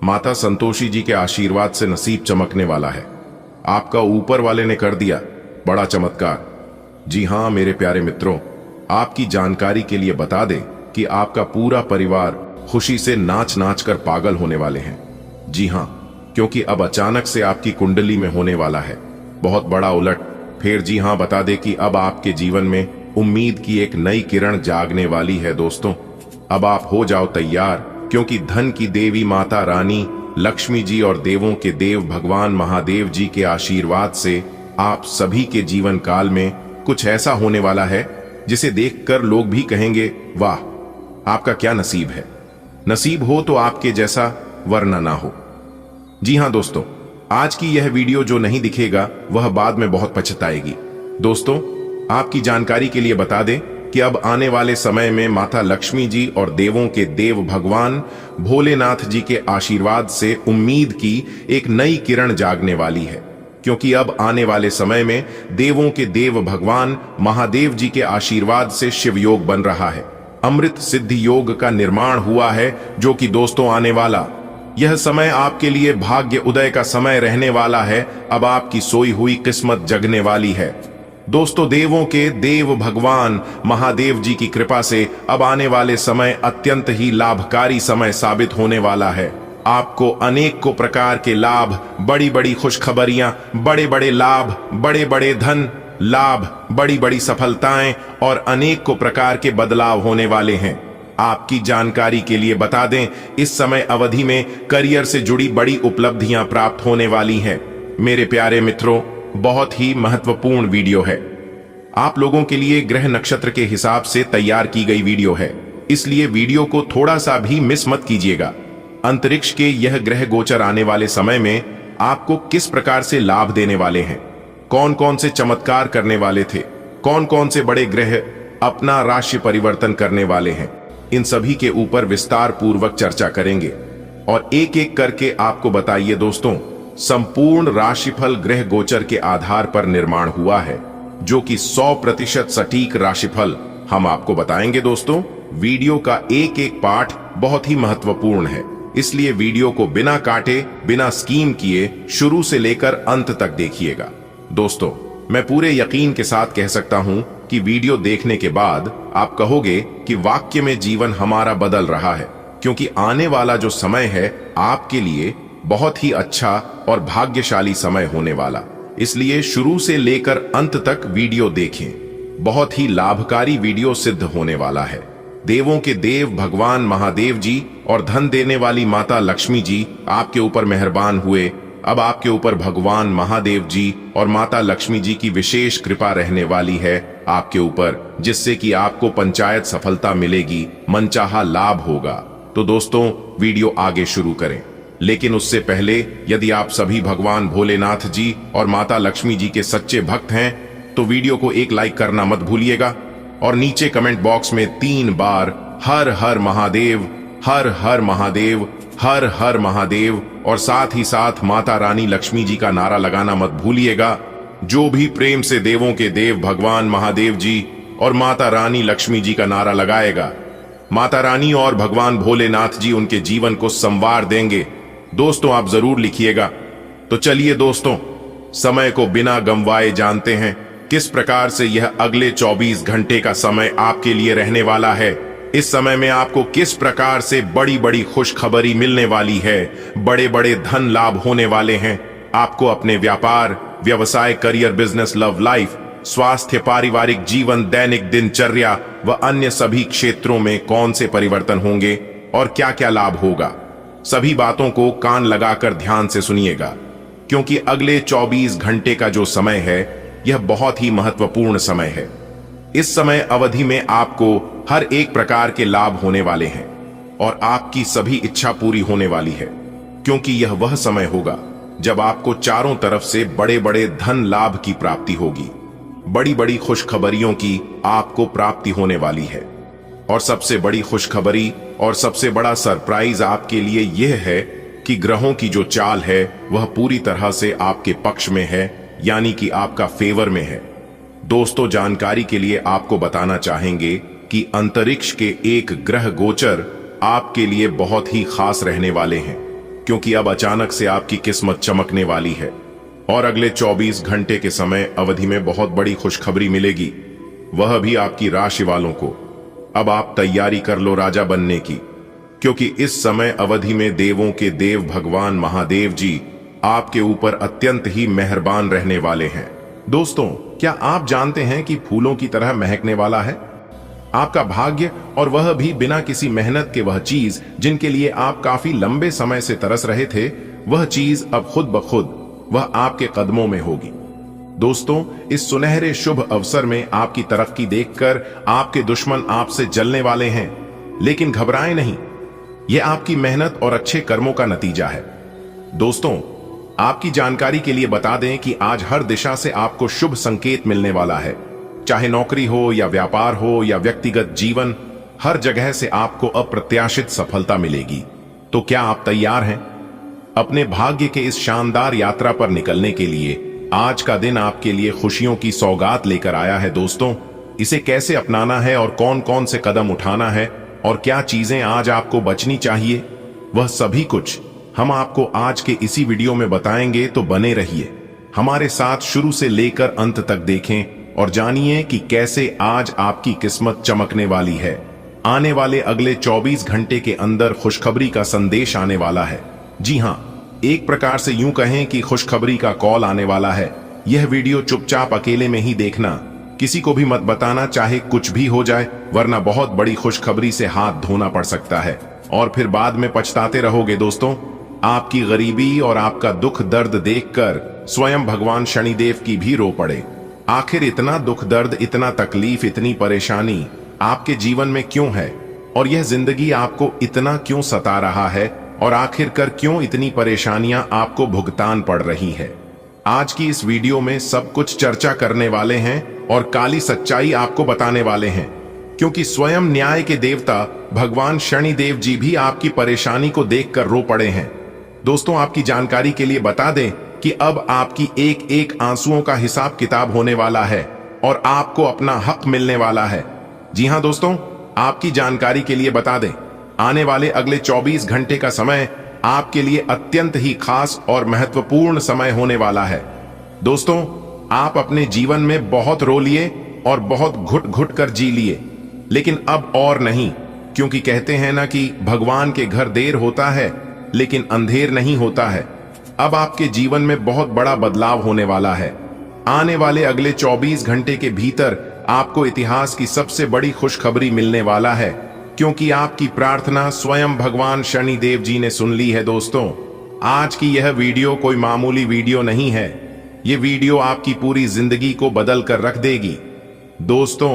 माता संतोषी जी के आशीर्वाद से नसीब चमकने वाला है। आपका ऊपर वाले ने कर दिया बड़ा चमत्कार। जी हां मेरे प्यारे मित्रों, आपकी जानकारी के लिए बता दें कि आपका पूरा परिवार खुशी से नाच नाच कर पागल होने वाले हैं। जी हां, क्योंकि अब अचानक से आपकी कुंडली में होने वाला है बहुत बड़ा उलट। फिर जी हाँ बता दे कि अब आपके जीवन में उम्मीद की एक नई किरण जागने वाली है दोस्तों। अब आप हो जाओ तैयार, क्योंकि धन की देवी माता रानी लक्ष्मी जी और देवों के देव भगवान महादेव जी के आशीर्वाद से आप सभी के जीवन काल में कुछ ऐसा होने वाला है जिसे देखकर लोग भी कहेंगे वाह, आपका क्या नसीब है। नसीब हो तो आपके जैसा, वरना ना हो। जी हां दोस्तों, आज की यह वीडियो जो नहीं दिखेगा वह बाद में बहुत पछताएगी। दोस्तों, आपकी जानकारी के लिए बता दें कि अब आने वाले समय में माता लक्ष्मी जी और देवों के देव भगवान भोलेनाथ जी के आशीर्वाद से उम्मीद की एक नई किरण जागने वाली है, क्योंकि अब आने वाले समय में देवों के देव भगवान महादेव जी के आशीर्वाद से शिव योग बन रहा है। अमृत सिद्धि योग का निर्माण हुआ है, जो कि दोस्तों आने वाला यह समय आपके लिए भाग्य उदय का समय रहने वाला है। अब आपकी सोई हुई किस्मत जगने वाली है। दोस्तों, देवों के देव भगवान महादेव जी की कृपा से अब आने वाले समय अत्यंत ही लाभकारी समय साबित होने वाला है। आपको अनेकों प्रकार के लाभ, बड़ी बड़ी खुशखबरियां, बड़े बड़े लाभ, बड़े बड़े धन लाभ, बड़ी बड़ी सफलताएं और अनेकों प्रकार के बदलाव होने वाले हैं। आपकी जानकारी के लिए बता दें, इस समय अवधि में करियर से जुड़ी बड़ी उपलब्धियां प्राप्त होने वाली हैं। मेरे प्यारे मित्रों, बहुत ही महत्वपूर्ण वीडियो है। आप लोगों के लिए ग्रह नक्षत्र के हिसाब से तैयार की गई वीडियो है, इसलिए वीडियो को थोड़ा सा भी मिस मत कीजिएगा। अंतरिक्ष के यह ग्रह गोचर आने वाले समय में आपको किस प्रकार से लाभ देने वाले हैं, कौन कौन से चमत्कार करने वाले थे, कौन कौन से बड़े ग्रह अपना राशि परिवर्तन करने वाले हैं, इन सभी के ऊपर विस्तार पूर्वक चर्चा करेंगे और एक एक करके आपको बताइए। दोस्तों, संपूर्ण राशिफल ग्रह गोचर के आधार पर निर्माण हुआ है, जो कि 100% सटीक राशिफल हम आपको बताएंगे। दोस्तों, वीडियो का एक एक पार्ट बहुत ही महत्वपूर्ण है, इसलिए वीडियो को बिना काटे, बिना स्कीम किए शुरू से लेकर अंत तक देखिएगा। दोस्तों, मैं पूरे यकीन के साथ कह सकता हूं कि वीडियो देखने के बाद आप कहोगे कि वाक्य में जीवन हमारा बदल रहा है, क्योंकि आने वाला जो समय है आपके लिए बहुत ही अच्छा और भाग्यशाली समय होने वाला। इसलिए शुरू से लेकर अंत तक वीडियो देखें, बहुत ही लाभकारी वीडियो सिद्ध होने वाला है। देवों के देव भगवान महादेव जी और धन देने वाली माता लक्ष्मी जी आपके ऊपर मेहरबान हुए। अब आपके ऊपर भगवान महादेव जी और माता लक्ष्मी जी की विशेष कृपा रहने वाली है आपके ऊपर, जिससे कि आपको पंचायत सफलता मिलेगी, मनचाहा लाभ होगा। तो दोस्तों, वीडियो आगे शुरू करें, लेकिन उससे पहले यदि आप सभी भगवान भोलेनाथ जी और माता लक्ष्मी जी के सच्चे भक्त हैं तो वीडियो को एक लाइक करना मत भूलिएगा और नीचे कमेंट बॉक्स में 3 बार हर हर महादेव, हर हर महादेव, हर हर महादेव और साथ ही साथ माता रानी लक्ष्मी जी का नारा लगाना मत भूलिएगा। जो भी प्रेम से देवों के देव भगवान महादेव जी और माता रानी लक्ष्मी जी का नारा लगाएगा, माता रानी और भगवान भोलेनाथ जी उनके जीवन को संवार देंगे। दोस्तों, आप जरूर लिखिएगा। तो चलिए दोस्तों, समय को बिना गंवाए जानते हैं किस प्रकार से यह अगले 24 घंटे का समय आपके लिए रहने वाला है। इस समय में आपको किस प्रकार से बड़ी बड़ी खुशखबरी मिलने वाली है, बड़े बड़े धन लाभ होने वाले हैं। आपको अपने व्यापार, व्यवसाय, करियर, बिजनेस, लव लाइफ, स्वास्थ्य, पारिवारिक जीवन, दैनिक दिनचर्या व अन्य सभी क्षेत्रों में कौन से परिवर्तन होंगे और क्या क्या लाभ होगा, सभी बातों को कान लगाकर ध्यान से सुनिएगा, क्योंकि अगले 24 घंटे का जो समय है यह बहुत ही महत्वपूर्ण समय है। इस समय अवधि में आपको हर एक प्रकार के लाभ होने वाले हैं और आपकी सभी इच्छा पूरी होने वाली है, क्योंकि यह वह समय होगा जब आपको चारों तरफ से बड़े बड़े धन लाभ की प्राप्ति होगी, बड़ी बड़ी खुशखबरियों की आपको प्राप्ति होने वाली है। और सबसे बड़ी खुशखबरी और सबसे बड़ा सरप्राइज आपके लिए यह है कि ग्रहों की जो चाल है वह पूरी तरह से आपके पक्ष में है, यानी कि आपका फेवर में है। दोस्तों, जानकारी के लिए आपको बताना चाहेंगे कि अंतरिक्ष के एक ग्रह गोचर आपके लिए बहुत ही खास रहने वाले हैं, क्योंकि अब अचानक से आपकी किस्मत चमकने वाली है और अगले 24 घंटे के समय अवधि में बहुत बड़ी खुशखबरी मिलेगी, वह भी आपकी राशि वालों को। अब आप तैयारी कर लो राजा बनने की, क्योंकि इस समय अवधि में देवों के देव भगवान महादेव जी आपके ऊपर अत्यंत ही मेहरबान रहने वाले हैं। दोस्तों, क्या आप जानते हैं कि फूलों की तरह महकने वाला है आपका भाग्य, और वह भी बिना किसी मेहनत के। वह चीज जिनके लिए आप काफी लंबे समय से तरस रहे थे, वह चीज अब खुद ब खुद वह आपके कदमों में होगी। दोस्तों, इस सुनहरे शुभ अवसर में आपकी तरक्की देखकर आपके दुश्मन आपसे जलने वाले हैं, लेकिन घबराएं नहीं, यह आपकी मेहनत और अच्छे कर्मों का नतीजा है। दोस्तों, आपकी जानकारी के लिए बता दें कि आज हर दिशा से आपको शुभ संकेत मिलने वाला है। चाहे नौकरी हो या व्यापार हो या व्यक्तिगत जीवन, हर जगह से आपको अप्रत्याशित सफलता मिलेगी। तो क्या आप तैयार हैं अपने भाग्य के इस शानदार यात्रा पर निकलने के लिए? आज का दिन आपके लिए खुशियों की सौगात लेकर आया है। दोस्तों, इसे कैसे अपनाना है और कौन कौन से कदम उठाना है और क्या चीजें आज आपको बचनी चाहिए, वह सभी कुछ हम आपको आज के इसी वीडियो में बताएंगे। तो बने रहिए हमारे साथ, शुरू से लेकर अंत तक देखें और जानिए कि कैसे आज आपकी किस्मत चमकने वाली है। आने वाले अगले 24 घंटे के अंदर खुशखबरी का संदेश आने वाला है। जी हां, एक प्रकार से यूं कहें कि खुशखबरी का कॉल आने वाला है। यह वीडियो चुपचाप अकेले में ही देखना, किसी को भी मत बताना, चाहे कुछ भी हो जाए, वरना बहुत बड़ी खुशखबरी से हाथ धोना पड़ सकता है और फिर बाद में पछताते रहोगे। दोस्तों, आपकी गरीबी और आपका दुख दर्द देखकर स्वयं भगवान शनिदेव की भी रो पड़े। आखिर इतना दुख दर्द, इतना तकलीफ, इतनी परेशानी आपके जीवन में क्यों है, और यह जिंदगी आपको इतना क्यों सता रहा है, और आखिरकार क्यों इतनी परेशानियां आपको भुगतान पड़ रही है? आज की इस वीडियो में सब कुछ चर्चा करने वाले हैं और काली सच्चाई आपको बताने वाले हैं, क्योंकि स्वयं न्याय के देवता भगवान शनिदेव जी भी आपकी परेशानी को देखकर रो पड़े हैं। दोस्तों, आपकी जानकारी के लिए बता दें कि अब आपकी एक एक आंसुओं का हिसाब किताब होने वाला है और आपको अपना हक मिलने वाला है। जी हां दोस्तों, आपकी जानकारी के लिए बता दें, आने वाले अगले 24 घंटे का समय आपके लिए अत्यंत ही खास और महत्वपूर्ण समय होने वाला है। दोस्तों, आप अपने जीवन में बहुत रो लिए और बहुत घुट घुट कर जी लिए, लेकिन अब और नहीं, क्योंकि कहते हैं ना कि भगवान के घर देर होता है लेकिन अंधेर नहीं होता है। अब आपके जीवन में बहुत बड़ा बदलाव होने वाला है। आने वाले अगले 24 घंटे के भीतर आपको इतिहास की सबसे बड़ी खुशखबरी मिलने वाला है, क्योंकि आपकी प्रार्थना स्वयं भगवान शनिदेव जी ने सुन ली है। दोस्तों, आज की यह वीडियो कोई मामूली वीडियो नहीं है, यह वीडियो आपकी पूरी जिंदगी को बदल कर रख देगी। दोस्तों,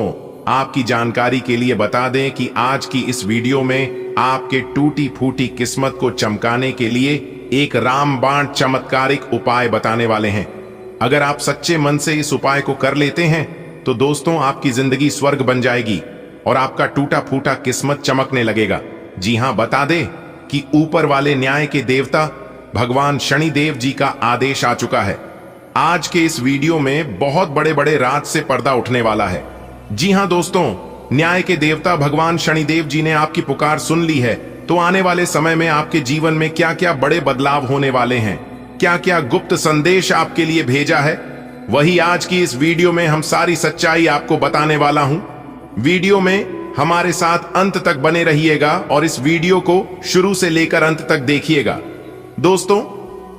आपकी जानकारी के लिए बता दें कि आज की इस वीडियो में आपके टूटी फूटी किस्मत को चमकाने के लिए एक रामबाण चमत्कारिक उपाय बताने वाले हैं। अगर आप सच्चे मन से इस उपाय को कर लेते हैं तो दोस्तों, आपकी जिंदगी स्वर्ग बन जाएगी और आपका टूटा फूटा किस्मत चमकने लगेगा। जी हां, बता दें कि ऊपर वाले न्याय के देवता भगवान शनिदेव जी का आदेश आ चुका है। आज के इस वीडियो में बहुत बड़े बड़े राज से पर्दा उठने वाला है। जी हां दोस्तों, न्याय के देवता भगवान शनिदेव जी ने आपकी पुकार सुन ली है। तो आने वाले समय में आपके जीवन में क्या क्या बड़े बदलाव होने वाले हैं, क्या क्या गुप्त संदेश आपके लिए भेजा है, वही आज की इस वीडियो में हम सारी सच्चाई आपको बताने वाला हूं। वीडियो में हमारे साथ अंत तक बने रहिएगा और इस वीडियो को शुरू से लेकर अंत तक देखिएगा। दोस्तों,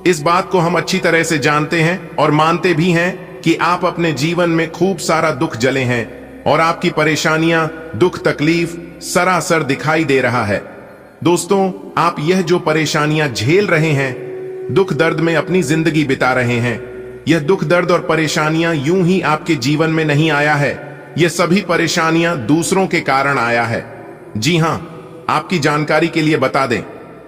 इस बात को हम अच्छी तरह से जानते हैं और मानते भी हैं कि आप अपने जीवन में खूब सारा दुख झेले हैं और आपकी परेशानियां, दुख, तकलीफ सरासर दिखाई दे रहा है। दोस्तों, आप यह जो परेशानियां झेल रहे हैं, दुख दर्द में अपनी जिंदगी बिता रहे हैं, यह दुख दर्द और परेशानियां यूं ही आपके जीवन में नहीं आया है, यह सभी परेशानियां दूसरों के कारण आया है। जी हां, आपकी जानकारी के लिए बता दें,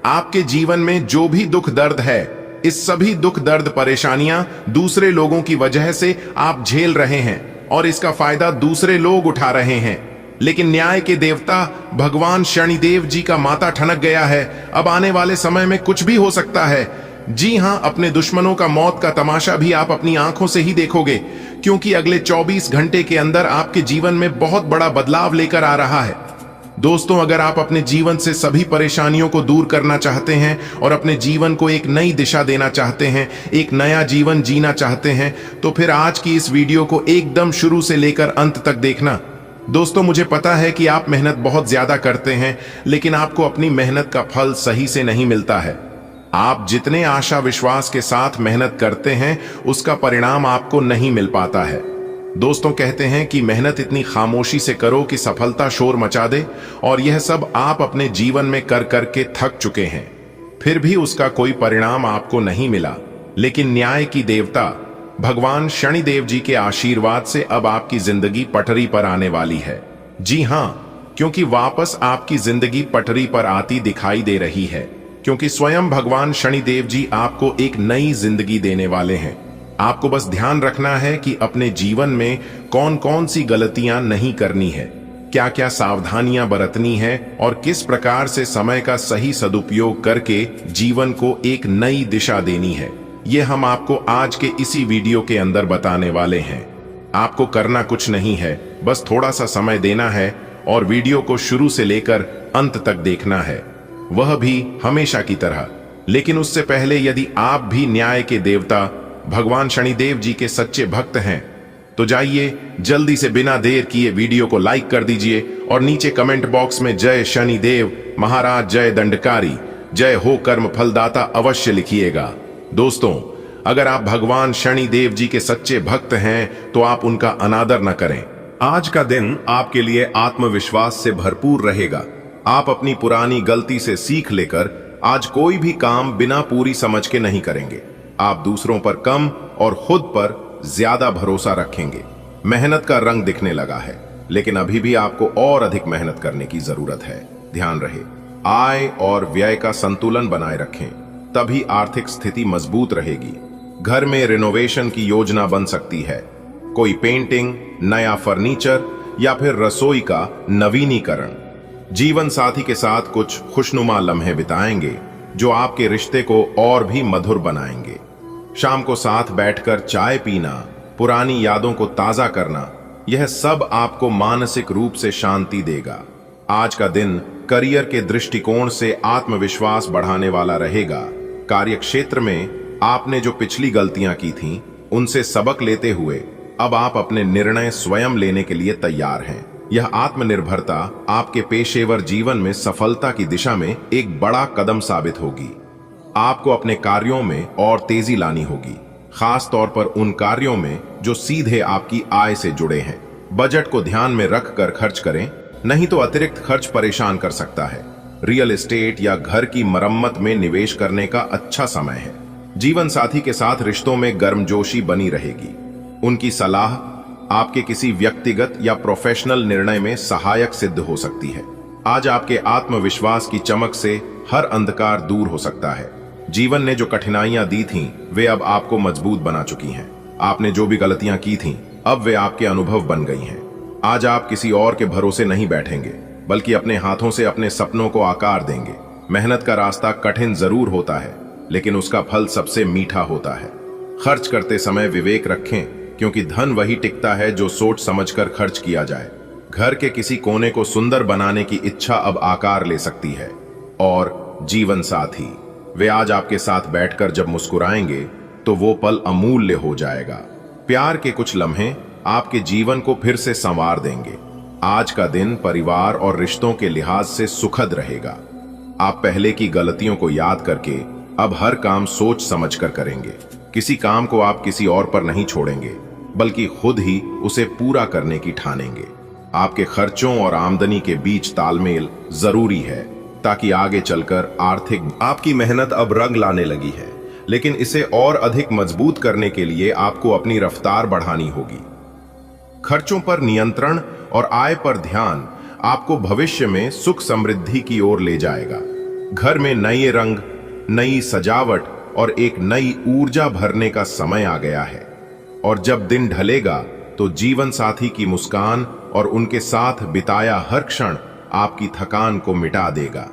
आपके जीवन में जो भी दुख दर्द है, इस सभी दुख दर्द परेशानियां दूसरे लोगों की वजह से आप झेल रहे हैं और इसका फायदा दूसरे लोग उठा रहे हैं। लेकिन न्याय के देवता भगवान शनिदेव जी का माथा ठनक गया है। अब आने वाले समय में कुछ भी हो सकता है। जी हां, अपने दुश्मनों का मौत का तमाशा भी आप अपनी आंखों से ही देखोगे, क्योंकि अगले 24 घंटे के अंदर आपके जीवन में बहुत बड़ा बदलाव लेकर आ रहा है। दोस्तों, अगर आप अपने जीवन से सभी परेशानियों को दूर करना चाहते हैं और अपने जीवन को एक नई दिशा देना चाहते हैं, एक नया जीवन जीना चाहते हैं, तो फिर आज की इस वीडियो को एकदम शुरू से लेकर अंत तक देखना। दोस्तों, मुझे पता है कि आप मेहनत बहुत ज्यादा करते हैं, लेकिन आपको अपनी मेहनत का फल सही से नहीं मिलता है। आप जितने आशा विश्वास के साथ मेहनत करते हैं, उसका परिणाम आपको नहीं मिल पाता है। दोस्तों कहते हैं कि मेहनत इतनी खामोशी से करो कि सफलता शोर मचा दे, और यह सब आप अपने जीवन में कर करके थक चुके हैं, फिर भी उसका कोई परिणाम आपको नहीं मिला। लेकिन न्याय की देवता भगवान शनिदेव जी के आशीर्वाद से अब आपकी जिंदगी पटरी पर आने वाली है। जी हां, क्योंकि वापस आपकी जिंदगी पटरी पर आती दिखाई दे रही है, क्योंकि स्वयं भगवान शनिदेव जी आपको एक नई जिंदगी देने वाले हैं। आपको बस ध्यान रखना है कि अपने जीवन में कौन कौन सी गलतियां नहीं करनी है, क्या क्या सावधानियां बरतनी है, और किस प्रकार से समय का सही सदुपयोग करके जीवन को एक नई दिशा देनी है। ये हम आपको आज के इसी वीडियो के अंदर बताने वाले हैं। आपको करना कुछ नहीं है, बस थोड़ा सा समय देना है और वीडियो को शुरू से लेकर अंत तक देखना है, वह भी हमेशा की तरह। लेकिन उससे पहले यदि आप भी न्याय के देवता भगवान शनिदेव जी के सच्चे भक्त हैं, तो जाइए जल्दी से बिना देर किए वीडियो को लाइक कर दीजिए और नीचे कमेंट बॉक्स में जय शनिदेव महाराज, जय दंडकारी, जय हो कर्म फलदाता अवश्य लिखिएगा। दोस्तों, अगर आप भगवान शनिदेव जी के सच्चे भक्त हैं तो आप उनका अनादर न करें। आज का दिन आपके लिए आत्मविश्वास से भरपूर रहेगा। आप अपनी पुरानी गलती से सीख लेकर आज कोई भी काम बिना पूरी समझ के नहीं करेंगे। आप दूसरों पर कम और खुद पर ज्यादा भरोसा रखेंगे। मेहनत का रंग दिखने लगा है, लेकिन अभी भी आपको और अधिक मेहनत करने की जरूरत है। ध्यान रहे, आय और व्यय का संतुलन बनाए रखें, तभी आर्थिक स्थिति मजबूत रहेगी। घर में रिनोवेशन की योजना बन सकती है, कोई पेंटिंग, नया फर्नीचर या फिर रसोई का नवीनीकरण। जीवन साथी के साथ कुछ खुशनुमा लम्हे बिताएंगे जो आपके रिश्ते को और भी मधुर बनाएंगे। शाम को साथ बैठकर चाय पीना, पुरानी यादों को ताजा करना, यह सब आपको मानसिक रूप से शांति देगा। आज का दिन करियर के दृष्टिकोण से आत्मविश्वास बढ़ाने वाला रहेगा। कार्य क्षेत्र में आपने जो पिछली गलतियां की थीं, उनसे सबक लेते हुए अब आप अपने निर्णय स्वयं लेने के लिए तैयार हैं। यह आत्मनिर्भरता आपके पेशेवर जीवन में सफलता की दिशा में एक बड़ा कदम साबित होगी। आपको अपने कार्यों में और तेजी लानी होगी, खास तौर पर उन कार्यों में जो सीधे आपकी आय से जुड़े हैं। बजट को ध्यान में रखकर खर्च करें, नहीं तो अतिरिक्त खर्च परेशान कर सकता है। रियल एस्टेट या घर की मरम्मत में निवेश करने का अच्छा समय है। जीवन साथी के साथ रिश्तों में गर्मजोशी बनी रहेगी। उनकी सलाह आपके किसी व्यक्तिगत या प्रोफेशनल निर्णय में सहायक सिद्ध हो सकती है। आज आपके आत्मविश्वास की चमक से हर अंधकार दूर हो सकता है। जीवन ने जो कठिनाइयां दी थीं, वे अब आपको मजबूत बना चुकी हैं। आपने जो भी गलतियां की थीं, अब वे आपके अनुभव बन गई हैं। आज आप किसी और के भरोसे नहीं बैठेंगे, बल्कि अपने हाथों से अपने सपनों को आकार देंगे। मेहनत का रास्ता कठिन जरूर होता है, लेकिन उसका फल सबसे मीठा होता है। खर्च करते समय विवेक रखें, क्योंकि धन वही टिकता है जो सोच समझकर खर्च किया जाए। घर के किसी कोने को सुंदर बनाने की इच्छा अब आकार ले सकती है। और जीवन साथी, वे आज आपके साथ बैठकर जब मुस्कुराएंगे तो वो पल अमूल्य हो जाएगा। प्यार के कुछ लम्हे आपके जीवन को फिर से संवार देंगे। आज का दिन परिवार और रिश्तों के लिहाज से सुखद रहेगा। आप पहले की गलतियों को याद करके अब हर काम सोच समझकर करेंगे। किसी काम को आप किसी और पर नहीं छोड़ेंगे, बल्कि खुद ही उसे पूरा करने की ठानेंगे। आपके खर्चों और आमदनी के बीच तालमेल जरूरी है, ताकि आगे चलकर आर्थिक आपकी मेहनत अब रंग लाने लगी है, लेकिन इसे और अधिक मजबूत करने के लिए आपको अपनी रफ्तार बढ़ानी होगी। खर्चों पर नियंत्रण और आय पर ध्यान आपको भविष्य में सुख समृद्धि की ओर ले जाएगा। घर में नए रंग, नई सजावट और एक नई ऊर्जा भरने का समय आ गया है। और जब दिन ढलेगा तो जीवन साथी की मुस्कान और उनके साथ बिताया हर क्षण आपकी थकान को मिटा देगा।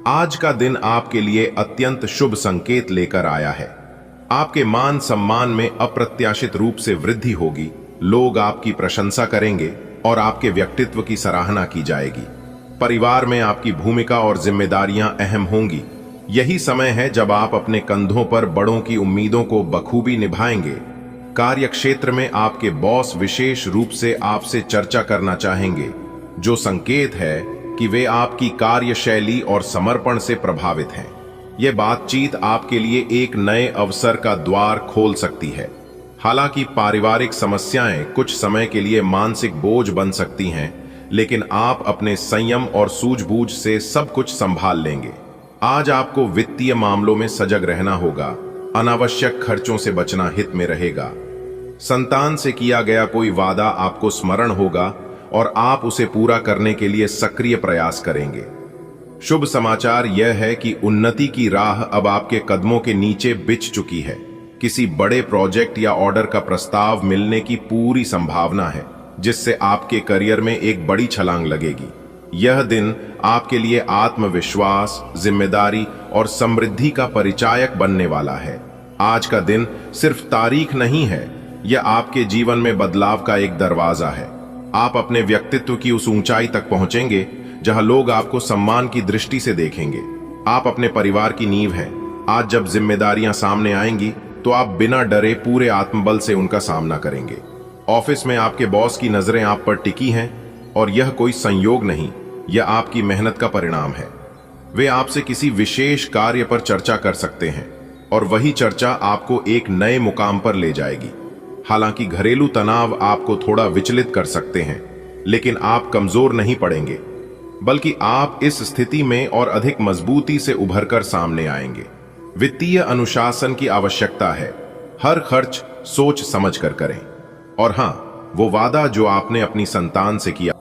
आज का दिन आपके लिए अत्यंत शुभ संकेत लेकर आया है। आपके मान सम्मान में अप्रत्याशित रूप से वृद्धि होगी। लोग आपकी प्रशंसा करेंगे और आपके व्यक्तित्व की सराहना की जाएगी। परिवार में आपकी भूमिका और जिम्मेदारियां अहम होंगी। यही समय है जब आप अपने कंधों पर बड़ों की उम्मीदों को बखूबी निभाएंगे। कार्य क्षेत्र में आपके बॉस विशेष रूप से आपसे चर्चा करना चाहेंगे, जो संकेत है कि वे आपकी कार्यशैली और समर्पण से प्रभावित हैं। यह बातचीत आपके लिए एक नए अवसर का द्वार खोल सकती है। हालांकि पारिवारिक समस्याएं कुछ समय के लिए मानसिक बोझ बन सकती हैं, लेकिन आप अपने संयम और सूझबूझ से सब कुछ संभाल लेंगे। आज आपको वित्तीय मामलों में सजग रहना होगा। अनावश्यक खर्चों से बचना हित में रहेगा। संतान से किया गया कोई वादा आपको स्मरण होगा और आप उसे पूरा करने के लिए सक्रिय प्रयास करेंगे। शुभ समाचार यह है कि उन्नति की राह अब आपके कदमों के नीचे बिछ चुकी है। किसी बड़े प्रोजेक्ट या ऑर्डर का प्रस्ताव मिलने की पूरी संभावना है, जिससे आपके करियर में एक बड़ी छलांग लगेगी। यह दिन आपके लिए आत्मविश्वास, जिम्मेदारी और समृद्धि का परिचायक बनने वाला है। आज का दिन सिर्फ तारीख नहीं है, यह आपके जीवन में बदलाव का एक दरवाजा है। आप अपने व्यक्तित्व की उस ऊंचाई तक पहुंचेंगे जहां लोग आपको सम्मान की दृष्टि से देखेंगे। आप अपने परिवार की नींव हैं। आज जब जिम्मेदारियां सामने आएंगी तो आप बिना डरे पूरे आत्मबल से उनका सामना करेंगे। ऑफिस में आपके बॉस की नजरें आप पर टिकी हैं और यह कोई संयोग नहीं, यह आपकी मेहनत का परिणाम है। वे आपसे किसी विशेष कार्य पर चर्चा कर सकते हैं और वही चर्चा आपको एक नए मुकाम पर ले जाएगी। हालांकि घरेलू तनाव आपको थोड़ा विचलित कर सकते हैं, लेकिन आप कमजोर नहीं पड़ेंगे, बल्कि आप इस स्थिति में और अधिक मजबूती से उभरकर सामने आएंगे। वित्तीय अनुशासन की आवश्यकता है। हर खर्च सोच समझ कर करें। और हां, वो वादा जो आपने अपनी संतान से किया